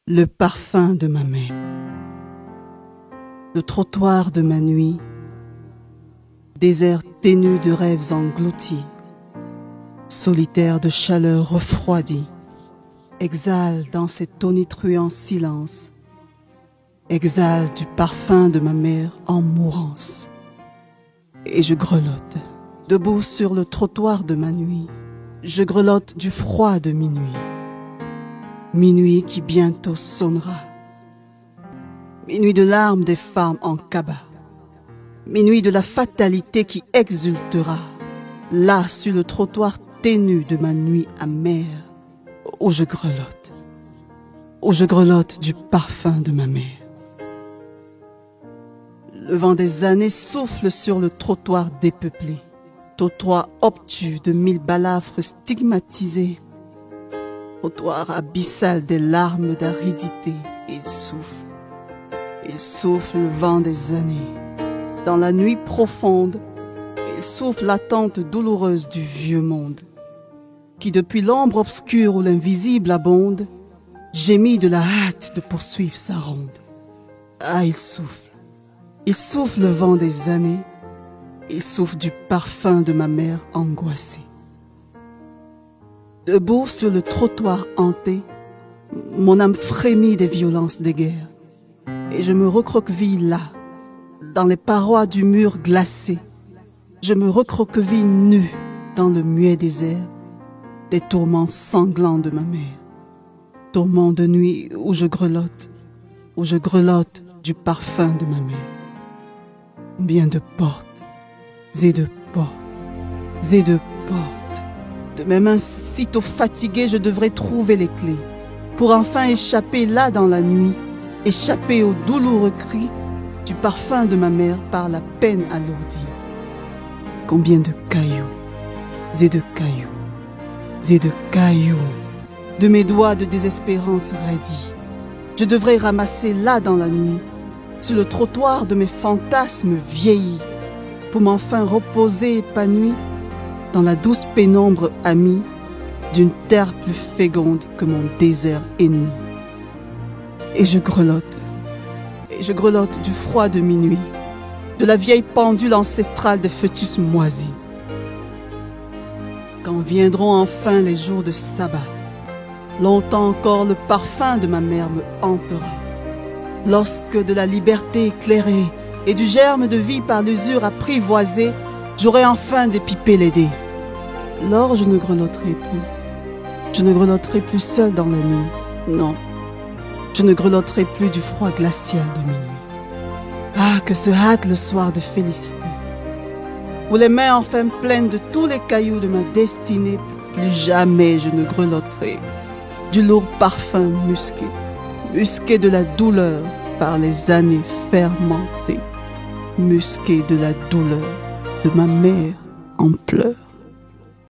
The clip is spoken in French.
Le parfum de ma mère, le trottoir de ma nuit, désert ténu de rêves engloutis, solitaire de chaleur refroidie, exhale dans cet tonitruant silence, exhale du parfum de ma mère en mourance. Et je grelotte, debout sur le trottoir de ma nuit, je grelotte du froid de minuit. Minuit qui bientôt sonnera, minuit de larmes des femmes en cabas, minuit de la fatalité qui exultera, là sur le trottoir ténu de ma nuit amère, où je grelotte du parfum de ma mère. Le vent des années souffle sur le trottoir dépeuplé, trottoir obtus de 1000 balafres stigmatisés, trottoir abyssal des larmes d'aridité. Il souffle le vent des années. Dans la nuit profonde, il souffle l'attente douloureuse du vieux monde, qui depuis l'ombre obscure où l'invisible abonde, gémit de la hâte de poursuivre sa ronde. Ah, il souffle le vent des années, il souffle du parfum de ma mère angoissée. Debout sur le trottoir hanté, mon âme frémit des violences des guerres, et je me recroqueville là, dans les parois du mur glacé. Je me recroqueville nu dans le muet désert des tourments sanglants de ma mère. Tourments de nuit où je grelotte du parfum de ma mère. Combien de portes et de portes et de portes. De mes mains sitôt fatiguées, je devrais trouver les clés pour enfin échapper là dans la nuit, échapper aux douloureux cris du parfum de ma mère par la peine alourdie. Combien de cailloux et de cailloux et de cailloux de mes doigts de désespérance raidis, je devrais ramasser là dans la nuit, sur le trottoir de mes fantasmes vieillis, pour m'enfin reposer épanoui dans la douce pénombre amie d'une terre plus féconde que mon désert ennemi. Et je grelotte du froid de minuit, de la vieille pendule ancestrale des fœtus moisis. Quand viendront enfin les jours de sabbat, longtemps encore le parfum de ma mère me hantera. Lorsque de la liberté éclairée et du germe de vie par l'usure apprivoisée, j'aurai enfin dépipé les dés. Alors je ne grelotterai plus. Je ne grelotterai plus seul dans la nuit. Non, je ne grelotterai plus du froid glacial de minuit. Ah, que se hâte le soir de félicité, où les mains enfin pleines de tous les cailloux de ma destinée, plus jamais je ne grelotterai du lourd parfum musqué de la douleur par les années fermentées, musqué de la douleur de ma mère en pleurs.